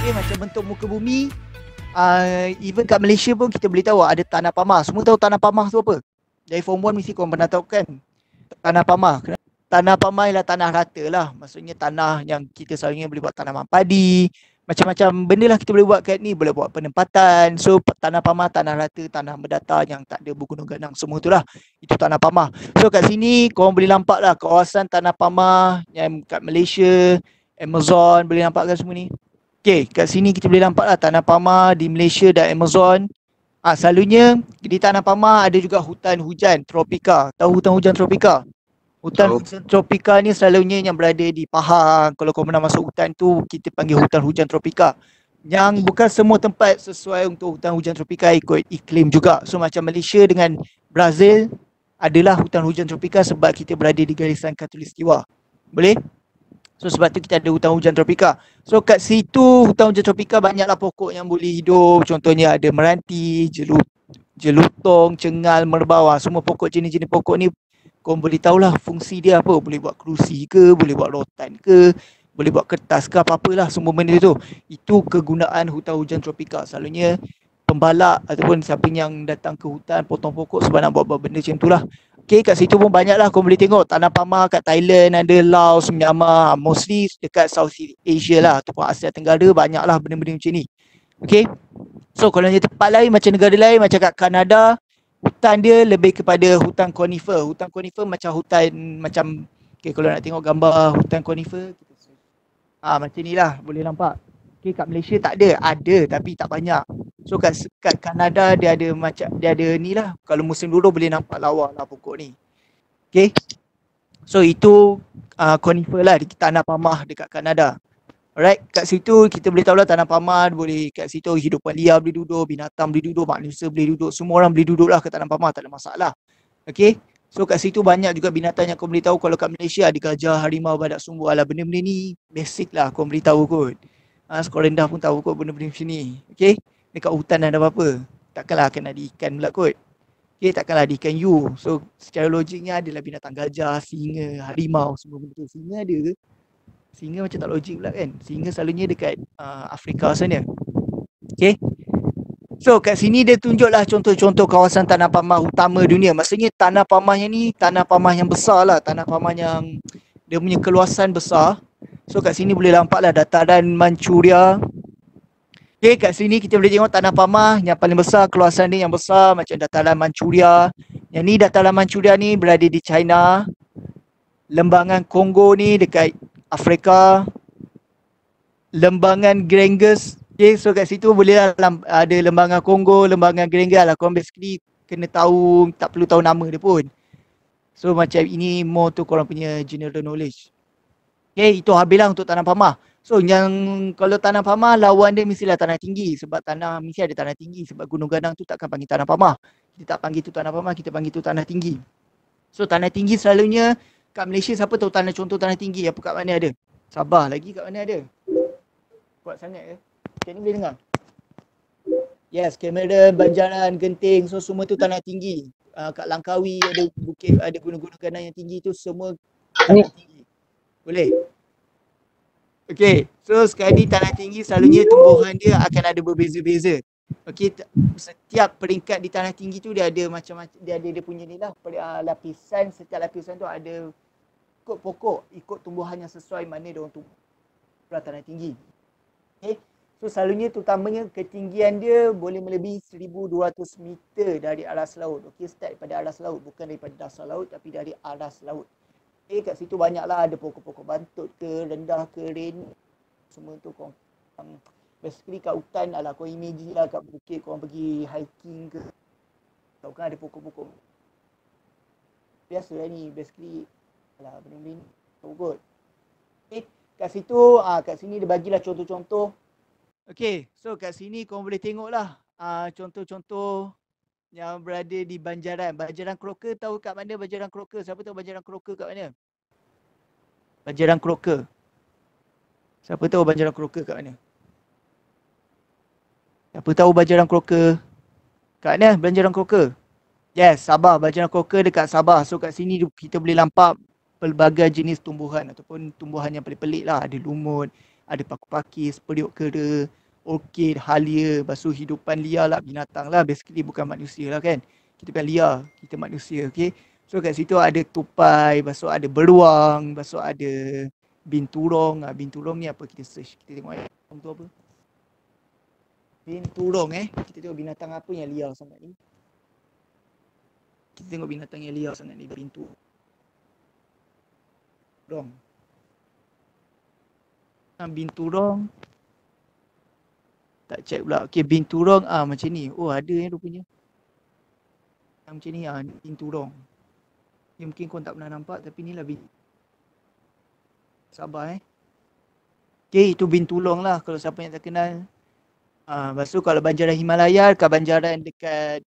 Okay, macam bentuk muka bumi. Even kat Malaysia pun kita boleh tahu ada tanah pamah. Semua tahu tanah pamah tu apa? Dari form 1 mesti korang pernah tahu kan? Tanah pamah. Tanah pamah ialah tanah rata lah. Maksudnya tanah yang kita selalunya boleh buat tanaman padi. Macam-macam benda lah kita boleh buat kat ni. Boleh buat penempatan. So tanah pamah, tanah rata, tanah mendatar yang tak ada bergunung ganang. Semua tu lah. Itu tanah pamah. So kat sini korang boleh nampak lah kawasan tanah pamah yang kat Malaysia, Amazon. Boleh nampak kan semua ni? Okay, kat sini kita boleh nampak lah tanah pamah di Malaysia dan Amazon. Selalunya di tanah pamah ada juga hutan hujan tropika. Tahu hutan hujan tropika? Hutan hujan tropika ni selalunya yang berada di Pahang. Kalau kau pernah masuk hutan tu, kita panggil hutan hujan tropika. Yang bukan semua tempat sesuai untuk hutan hujan tropika, ikut iklim juga. So macam Malaysia dengan Brazil adalah hutan hujan tropika sebab kita berada di garisan khatulistiwa. Boleh? So sebab tu kita ada hutan hujan tropika. So kat situ hutan hujan tropika banyaklah pokok yang boleh hidup. Contohnya ada meranti, jelutong, cengal, merbau. Semua pokok jenis-jenis pokok ni kau boleh tahulah fungsi dia apa. Boleh buat kerusi ke, boleh buat rotan ke, boleh buat kertas ke, apa-apalah semua benda tu. Itu kegunaan hutan hujan tropika. Selalunya pembalak ataupun siapa yang datang ke hutan potong pokok sebab nak buat benda macam tu lah. Okay, kat situ pun banyak lah kau boleh tengok tanah pamah kat Thailand ada, Laos, Myanmar, mostly dekat Southeast Asia lah ataupun Asia Tenggara banyak lah benda-benda macam ni. Okay, so kalau yang tempat lain macam negara lain macam kat Kanada, hutan dia lebih kepada hutan conifer. Hutan conifer macam hutan macam, okay, kalau nak tengok gambar hutan conifer, macam ni lah boleh nampak. Okay, kat Malaysia tak ada tapi tak banyak. So kat Kanada dia ada ni lah. Kalau musim dulu boleh nampak lawa lah pokok ni. Okay. So itu conifer lah di tanah pamah dekat Kanada. Alright, kat situ kita boleh tahu lah tanah pamah boleh, kat situ hidupan liar boleh duduk, binatang boleh duduk, manusia boleh duduk, semua orang boleh duduk lah ke tanah pamah, tak ada masalah. Okay. So kat situ banyak juga binatang yang kau boleh tahu. Kalau kat Malaysia ada gajah, harimau, badak sumbu. Alah benda-benda ni basic lah kau boleh tahu kot. Sekolah rendah pun tahu kot benda-benda macam ni. Okay. Dekat hutan ada apa-apa. Takkanlah akan ada ikan pula kot. Okay, takkanlah ada ikan you. So secara logiknya adalah binatang gajah, singa, harimau, semua benda tu. Singa ada ke? Singa macam tak logik pula kan. Singa selalunya dekat Afrika sana. Okay. So kat sini dia tunjuklah contoh-contoh kawasan tanah pamah utama dunia. Maksudnya tanah pamahnya ni tanah pamah yang besar lah. Tanah pamah yang dia punya keluasan besar. So kat sini boleh nampaklah dataran Manchuria. Okay, kat sini kita boleh tengok tanah pamah yang paling besar, keluasan dia yang besar macam dataran Manchuria. Yang ni dataran Manchuria ni berada di China. Lembangan Kongo ni dekat Afrika. Lembangan Ganges. Okay, so kat situ boleh ada lembangan Kongo, lembangan Ganges lah. Korang basically kena tahu, tak perlu tahu nama dia pun. So macam ini more tu korang punya general knowledge. Okay, itu habislah untuk tanah pamah. So yang kalau tanah pamah lawan dia mestilah tanah tinggi. Sebab tanah mesti ada tanah tinggi. Sebab gunung ganang tu takkan panggil tanah pamah. Kita tak panggil tu tanah pamah, kita panggil tu tanah tinggi. So tanah tinggi selalunya kat Malaysia siapa tahu contoh tanah tinggi apa kat mana ada? Sabah lagi kat mana ada? Kuat sangat ke? Macam ni boleh dengar? Yes, Cameron, Banjaran, Genting, so semua tu tanah tinggi. Kat Langkawi ada bukit, ada gunung-gunung ganang yang tinggi tu semua tanah tinggi. Boleh? Okay, so sekarang ni tanah tinggi selalunya tumbuhan dia akan ada berbeza-beza. Okay, setiap peringkat di tanah tinggi tu dia ada macam-macam, dia punya ni lah, lapisan, setiap lapisan tu ada ikut pokok, ikut tumbuhan yang sesuai mana dia orang tumbuh tanah tinggi. Okay, so selalunya terutamanya ketinggian dia boleh melebihi 1200 meter dari aras laut. Okay, start daripada aras laut, bukan daripada dasar laut tapi dari aras laut. Okay, kat situ banyaklah ada pokok-pokok bantut ke, rendah ke, ren. Semua tu korang basically kat hutan lah, kau imagine lah kat bukit korang pergi hiking ke. Kau kan ada pokok-pokok. Biasa lah ni, basically lah benda-benda ni. Tahu kot. Okay, kat situ, kat sini dia bagilah contoh-contoh. Okay, so kat sini korang boleh tengok lah contoh-contoh yang berada di Banjaran. Banjaran Croker, tahu kat mana Banjaran Croker? Siapa tahu Banjaran Croker kat mana? Banjaran Croker. Siapa tahu Banjaran Croker kat mana? Siapa tahu Banjaran Croker? Kat mana Banjaran Croker? Yes, Sabah. Banjaran Croker dekat Sabah. So kat sini kita boleh nampak pelbagai jenis tumbuhan ataupun tumbuhan yang pelik-pelik lah. Ada lumut, Ada paku-pakis, periuk kera, orkid, halia, lepas tu hidupan liar lah, binatang lah, basically bukan manusia lah kan. Kita bukan liar, kita manusia, okay. So kat situ ada tupai, lepas tu ada beruang, lepas tu ada binturong. Binturong ni apa, kita search, kita tengok tu apa. Binturong kita tengok binatang apa yang liar sangat ni. Kita tengok binatang yang liar sangat ni, binturong. Binturong. Tak check pula. Okay, binturong macam ni. Oh, ada rupanya. Macam ni binturong. Ni mungkin kau tak pernah nampak tapi ni lah Sabar Okay, itu binturong lah kalau siapa yang tak kenal. Lepas tu kalau banjaran Himalaya, kat banjaran dekat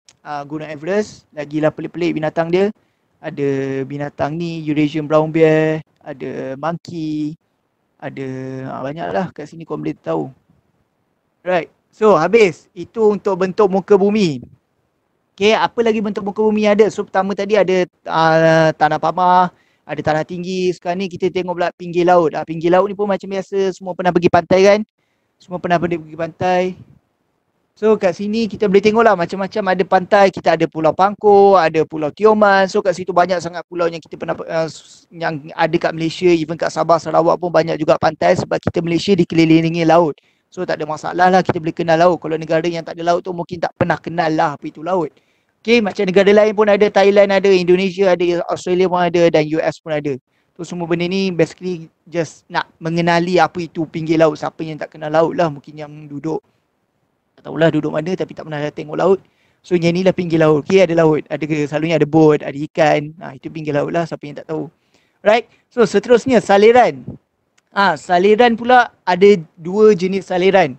Gunung Everest, lagilah pelik-pelik binatang dia. Ada binatang ni, Eurasian brown bear, ada monkey, ada banyak lah kat sini kau boleh tahu. Right, so habis. Itu untuk bentuk muka bumi. Okay, apa lagi bentuk muka bumi ada? So pertama tadi ada tanah pamah, ada tanah tinggi. Sekarang ni kita tengok pula pinggir laut. Pinggir laut ni pun macam biasa, semua pernah pergi pantai kan? Semua pernah pergi pantai. So kat sini kita boleh tengok lah macam-macam ada pantai. Kita ada Pulau Pangkor, ada Pulau Tioman. So kat situ banyak sangat pulau yang kita pernah yang ada kat Malaysia. Even kat Sabah, Sarawak pun banyak juga pantai sebab kita Malaysia dikelilingi laut. So tak ada masalah lah kita boleh kenal laut. Kalau negara yang tak ada laut tu mungkin tak pernah kenal lah apa itu laut. Okay, macam negara lain pun ada, Thailand ada, Indonesia ada, Australia pun ada dan US pun ada. So semua benda ni basically just nak mengenali apa itu pinggir laut. Siapa yang tak kenal laut lah, mungkin yang duduk tak tahulah duduk mana tapi tak pernah tengok laut. So yang ni lah pinggir laut. Okay, ada laut. Selalunya ada bot, ada ikan. Itu pinggir laut lah, siapa yang tak tahu. Right. So seterusnya saliran. Saliran pula ada dua jenis saliran.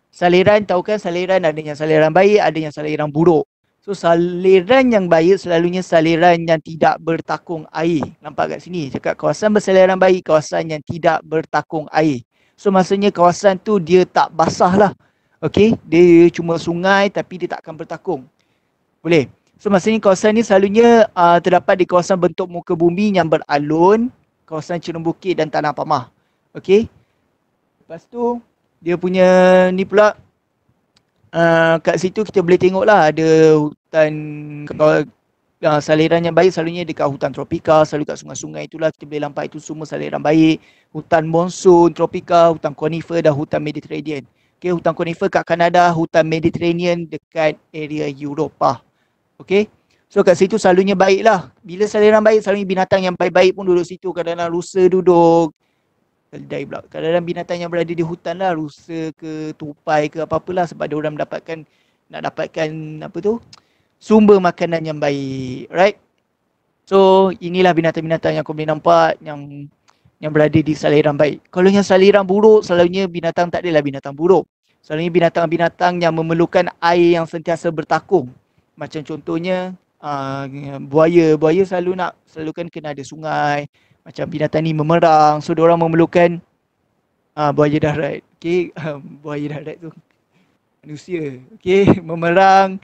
Saliran, tahu kan saliran ada yang saliran baik, ada yang saliran buruk. So saliran yang baik selalunya saliran yang tidak bertakung air. Nampak kat sini, cakap kawasan bersaliran baik, kawasan yang tidak bertakung air. So maksudnya kawasan tu dia tak basah lah. Okay, dia cuma sungai tapi dia tak akan bertakung. Boleh. So maksudnya kawasan ni selalunya terdapat di kawasan bentuk muka bumi yang beralun, kawasan cerung bukit dan tanah pamah. Okay. Lepas tu dia punya ni pula kat situ kita boleh tengok lah ada hutan saliran yang baik selalunya dekat hutan tropika, selalu kat sungai-sungai itulah kita boleh nampak itu semua saliran baik. Hutan monsun, tropika, hutan conifer dan hutan Mediterranean. Okay, hutan conifer kat Kanada, hutan Mediterranean dekat area Eropah. Okay, so kat situ selalunya baik lah. Bila saliran baik, selalunya binatang yang baik-baik pun duduk situ. Kadang-kadang rusa duduk. Kadang-kadang binatang yang berada di hutan lah, rusa ke, tupai ke, apa-apalah sebab dia orang nak dapatkan apa tu, sumber makanan yang baik. Right? So inilah binatang-binatang yang kau boleh nampak yang berada di saliran baik. Kalau yang saliran buruk, selalunya binatang tak adalah binatang buruk. Selalunya binatang-binatang yang memerlukan air yang sentiasa bertakung. Macam contohnya buaya. Buaya selalu kan kena ada sungai. Macam binatang ni memerang. So diorang memerlukan buaya darat. Okay, buaya darat tu manusia. Okay, memerang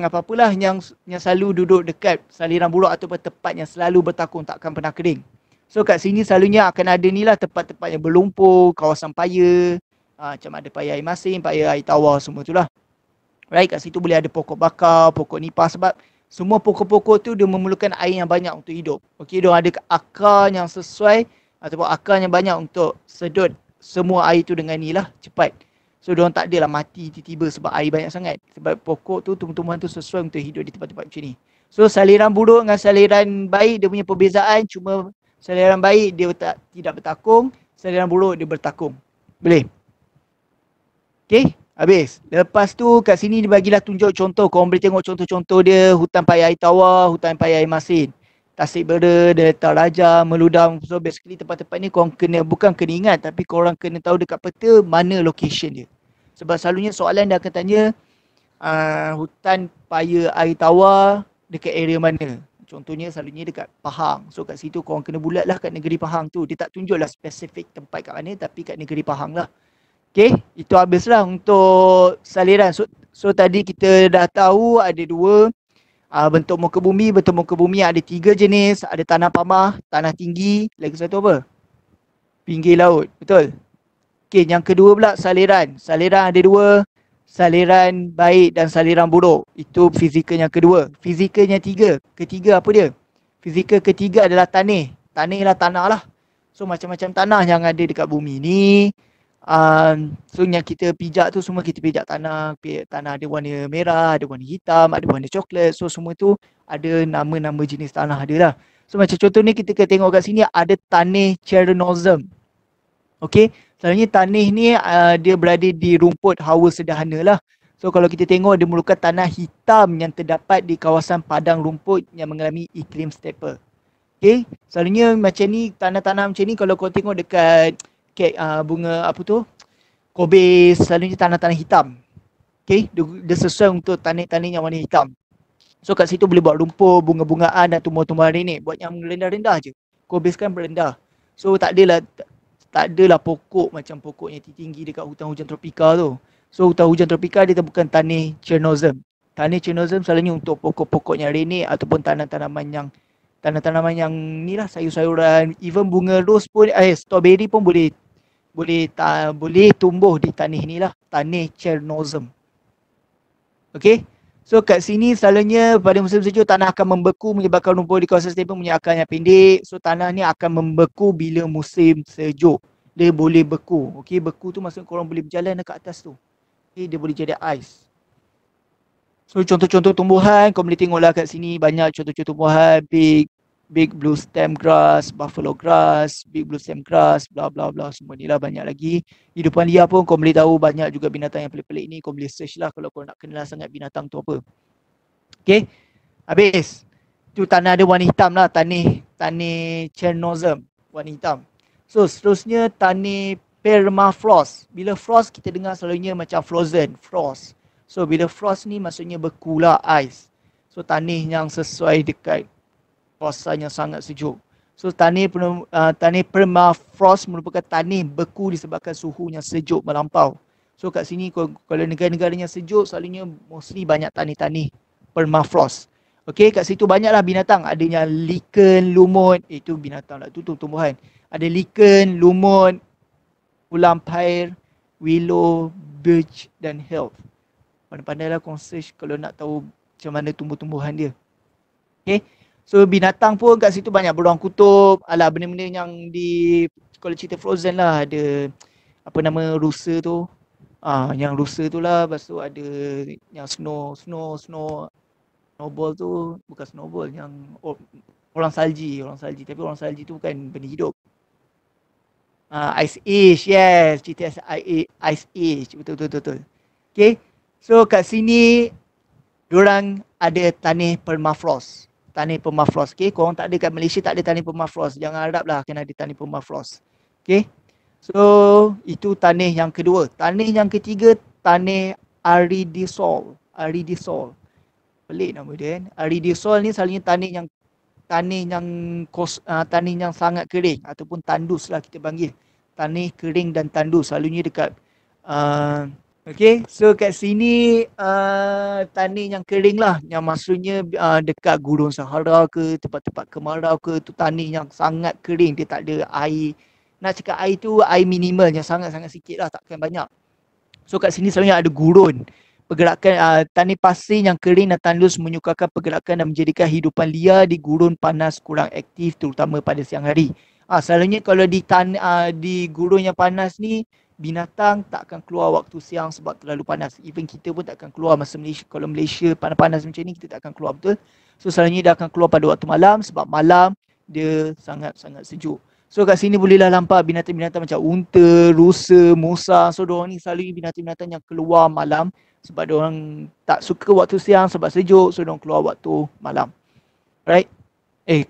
apa-apalah yang selalu duduk dekat saliran buruk ataupun tempat yang selalu bertakung, takkan pernah kering. So kat sini selalunya akan ada ni lah tempat-tempat yang berlumpur, kawasan paya, macam ada paya air masin, paya air tawar, semua tu lah. Right, kat situ boleh ada pokok bakar, pokok nipah sebab semua pokok-pokok tu dia memerlukan air yang banyak untuk hidup. Okey, dia ada akar yang sesuai ataupun akar yang banyak untuk sedut semua air tu dengan ni lah, cepat. So diorang tak adalah mati tiba-tiba sebab air banyak sangat. Sebab pokok tu, tumbuhan tu sesuai untuk hidup di tempat-tempat macam ni. So saliran buruk dengan saliran baik dia punya perbezaan cuma saliran baik dia tidak bertakung, saliran buruk dia bertakung. Boleh? Okay, habis. Lepas tu kat sini dibagilah tunjuk contoh. Korang boleh tengok contoh-contoh dia. Hutan paya air tawar, hutan paya air masin, Tasik Bera, Delta Raja, Meludang. So basically tempat-tempat ni korang bukan kena ingat tapi korang kena tahu dekat peta mana location dia. Sebab selalunya soalan dia akan tanya hutan paya air tawar dekat area mana. Contohnya selalunya dekat Pahang. So kat situ korang kena bulatlah kat negeri Pahang tu. Dia tak tunjuklah spesifik tempat kat mana tapi kat negeri Pahang lah. Okay, itu habislah untuk saliran. So tadi kita dah tahu ada dua bentuk muka bumi. Bentuk muka bumi ada tiga jenis. Ada tanah pamah, tanah tinggi, lagi satu apa? Pinggir laut. Betul? Okay, yang kedua pula saliran. Saliran ada dua. Saliran baik dan saliran buruk. Itu fizikal yang kedua. Fizikal yang ketiga apa dia? Fizikal ketiga adalah tanah. Tanah ialah tanah lah. So macam-macam tanah yang ada dekat bumi ni. So yang kita pijak tu semua kita pijak tanah. Tanah ada warna merah, ada warna hitam, ada warna coklat. So semua tu ada nama-nama jenis tanah dia lah. So macam contoh ni kita tengok kat sini ada tanah Chernozem. Okay, selalunya tanah ni dia berada di rumput hawa sederhana lah. So kalau kita tengok dia merupakan tanah hitam yang terdapat di kawasan padang rumput yang mengalami iklim steppe. Okay, selalunya macam ni, tanah-tanah macam ni kalau kau tengok dekat bunga apa tu, Kobe, selalunya tanah-tanah hitam. Okay, dia sesuai untuk tanah-tanah yang warna hitam. So kat situ boleh buat rumput, bunga-bungaan dan tumbuh-tumbuhan renek. Buat yang rendah-rendah je. Kobe kan berendah. So tak adalah pokok macam pokok yang tinggi dekat hutan hujan tropika tu. So hutan hujan tropika dia bukan tanah Chernozem. Tanah Chernozem selalunya untuk pokok-pokok yang renek ataupun tanah-tanaman yang ni lah, sayur-sayuran, even bunga rose pun, strawberry pun boleh tumbuh di tanah ni lah, tanah Chernozem. Okay, so kat sini selalunya pada musim sejuk tanah akan membeku menyebabkan rumput di kawasan steppe punya akar yang pendek. So tanah ni akan membeku bila musim sejuk. Dia boleh beku. Okay, beku tu maksudnya korang boleh berjalan dekat atas tu. Okay, dia boleh jadi ais. So contoh-contoh tumbuhan, kau boleh tengoklah kat sini banyak contoh-contoh tumbuhan. Big blue stem grass, buffalo grass, big blue stem grass, bla bla bla, semua ni lah banyak lagi. Hidupan liar pun kau boleh tahu banyak juga binatang yang pelik-pelik ni. Kau boleh search lah kalau kau nak kenal sangat binatang tu apa. Okay, habis. Tu tanah ada warna hitam lah, tanah Chernozem, warna hitam. So seterusnya tanah permafrost. Bila frost kita dengar selalunya macam frozen, frost. So bila frost ni maksudnya beku lah, ais. So tanah yang sesuai dekat kawasan yang sangat sejuk. So tanah permafrost merupakan tanah beku disebabkan suhu yang sejuk melampau. So kat sini kalau negara-negara yang sejuk selalunya mostly banyak tanah-tanah permafrost. Okay, kat situ banyaklah binatang. Adanya lichen, lumut, itu binatang lah, itu tumbuhan. Ada lichen, lumut, ulam pair, willow, birch dan heath. Pandai-pandailah kau search kalau nak tahu macam mana tumbuh-tumbuhan dia. Okay, so binatang pun kat situ banyak, beruang kutub, alah benda-benda yang di kalau cerita Frozen lah, ada apa nama rusa tu, yang rusa tu lah. Lepas tu ada yang snowball tu, bukan snowball, yang orang salji, tapi orang salji tu bukan benda hidup. Ice Age, yes, cerita Ice Age, betul. Okay, so kat sini diorang ada tanah permafrost. Tanah permafrost. Okay, korang tak ada kat Malaysia, tak ada tanah permafrost. Jangan harap lah akan ada tanah permafrost. Okay, so itu tanah yang kedua. Tanah yang ketiga, tanah aridisol. Pelik nama dia kan. Aridisol ni selalunya tanah yang sangat kering ataupun tandus lah kita panggil. Tanah kering dan tandus selalunya dekat okay, so kat sini tanah yang kering lah, yang maksudnya dekat gurun Sahara ke, tempat-tempat kemarau ke, tu tanah yang sangat kering, dia tak ada air. Nak cakap air tu air minimal, yang sangat-sangat sikit lah, takkan banyak. So kat sini selalunya ada gurun. Pergerakan tanah pasir yang kering dan tandus menyukarkan pergerakan dan menjadikan hidupan liar di gurun panas kurang aktif, terutama pada siang hari. Selalunya kalau di gurun yang panas ni, binatang tak akan keluar waktu siang sebab terlalu panas. Even kita pun tak akan keluar masa Malaysia. Kalau Malaysia panas-panas macam ni, kita tak akan keluar, betul? So selalunya dia akan keluar pada waktu malam sebab malam dia sangat-sangat sejuk. So kat sini bolehlah nampak binatang-binatang macam unta, rusa, musang. So diorang ni selalu binatang-binatang yang keluar malam sebab diorang tak suka waktu siang sebab sejuk. So diorang keluar waktu malam. Right?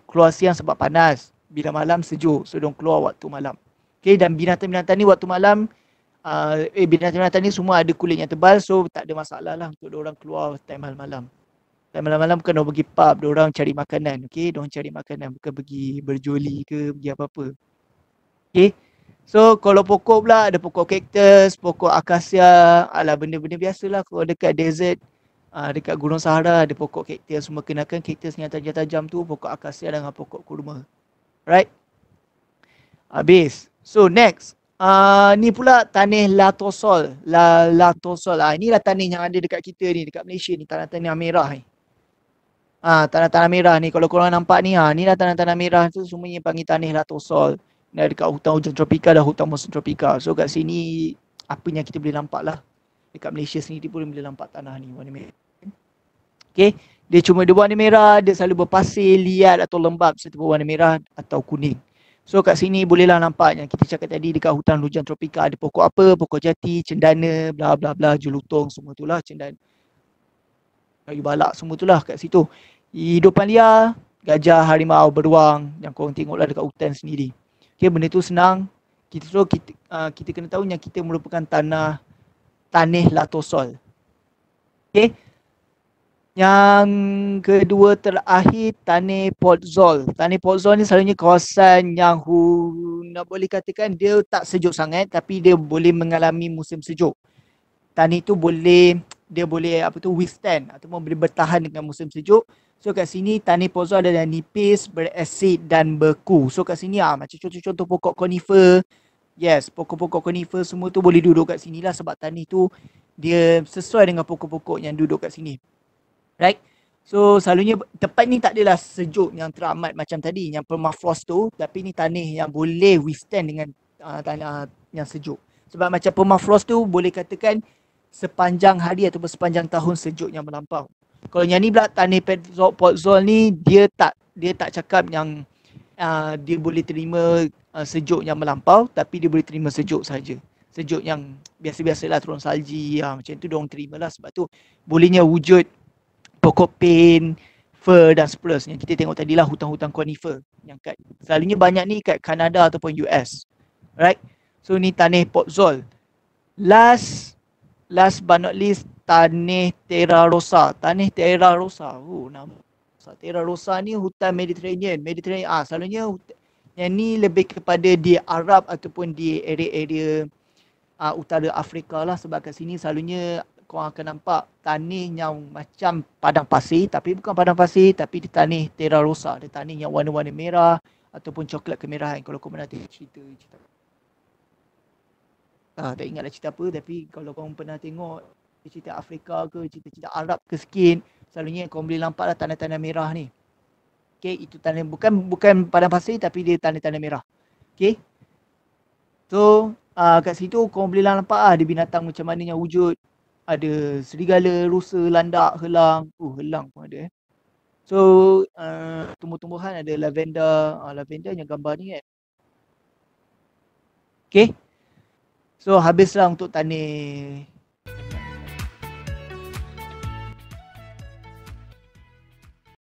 Keluar siang sebab panas. Bila malam sejuk. So diorang keluar waktu malam. Okay, dan binatang-binatang ni waktu malam, binatang-binatang ni semua ada kulit yang tebal. So tak ada masalah lah untuk diorang keluar time malam-malam. Time malam-malam bukan diorang pergi pub, diorang cari makanan. Okay, diorang cari makanan, bukan pergi berjoli ke, pergi apa-apa. Okay, so kalau pokok pula, ada pokok kaktus, pokok akasia, alah benda-benda biasalah. Kalau dekat desert, dekat Gunung Sahara ada pokok kaktus. Semua kenakan kaktus yang tajam-tajam tu, pokok akasia dengan pokok kurma. Right? Habis. So next, Ni pula tanah latosol. Latosol. Inilah tanah yang ada dekat kita ni, dekat Malaysia ni, tanah-tanah merah ni. Tanah-tanah merah ni, kalau korang nampak ni, ni lah tanah-tanah merah tu semuanya panggil tanah latosol. Dah dekat hutan hujan tropika dah, hutan musim tropika. So kat sini, apa yang kita boleh nampak lah. Dekat Malaysia sendiri pun boleh nampak tanah ni warna merah. Okay, dia warna merah, dia selalu berpasir, liat atau lembap serta berwarna merah atau kuning. So kat sini bolehlah nampak yang kita cakap tadi dekat hutan hujan tropika ada pokok apa, pokok jati, cendana, bla bla bla, jelutong, semua tu lah, cendana, kayu balak, semua tu lah kat situ. Hidupan liar, gajah, harimau, beruang yang korang tengok lah dekat hutan sendiri. Okay, benda tu senang. Kita kena tahu yang kita merupakan tanah latosol. Okay. Yang kedua terakhir, tanah podzol. Tanah podzol ni selalunya kawasan yang nak boleh katakan dia tak sejuk sangat tapi dia boleh mengalami musim sejuk. Tanah tu dia boleh withstand ataupun boleh bertahan dengan musim sejuk. So kat sini tanah podzol adalah nipis, berasid dan beku. So kat sini macam contoh-contoh pokok conifer. Yes, pokok-pokok conifer semua tu boleh duduk kat sini lah sebab tanah tu dia sesuai dengan pokok-pokok yang duduk kat sini. Right? So selalunya tempat ni tak adalah sejuk yang teramat macam tadi yang permafrost tu, tapi ni tanah yang boleh withstand dengan tanah yang sejuk. Sebab macam permafrost tu boleh katakan sepanjang hari ataupun sepanjang tahun sejuk yang melampau. Kalau yang ni pula tanah podzol ni dia tak cakap yang dia boleh terima sejuk yang melampau, tapi dia boleh terima sejuk saja. Sejuk yang biasa-biasalah turun salji, macam tu diorang terima lah. Sebab tu bolehnya wujud pokok pine, fir dan spruce yang kita tengok tadi lah, hutan-hutan conifer yang selalunya banyak ni kat Kanada ataupun US. Right? So ni tanah podzol. Last but not least, tanah terra rosa. Tanah terra rosa. Nama terra rosa ni hutan Mediterranean. Selalunya yang ni lebih kepada di Arab ataupun di area-area utara Afrika lah, sebab kat sini selalunya korang akan nampak tanah yang macam padang pasir, tapi bukan padang pasir, tapi dia tanah terra rosa. Dia tanah yang warna-warna merah ataupun coklat kemerahan. Kalau korang pernah tengok cerita. Tak ingatlah cerita apa, tapi kalau korang pernah tengok cerita Afrika ke, cerita Arab ke sikit, selalunya korang boleh nampak lah tanah-tanah merah ni. Okay, itu tanah bukan padang pasir, tapi dia tanah-tanah merah. Okay. So, kat situ korang boleh nampak ada binatang macam mana yang wujud. Ada serigala, rusa, landak, helang. Helang pun ada. So, tumbuh-tumbuhan ada lavender. Lavender yang gambar ni kan. Okay. So, habislah untuk tanah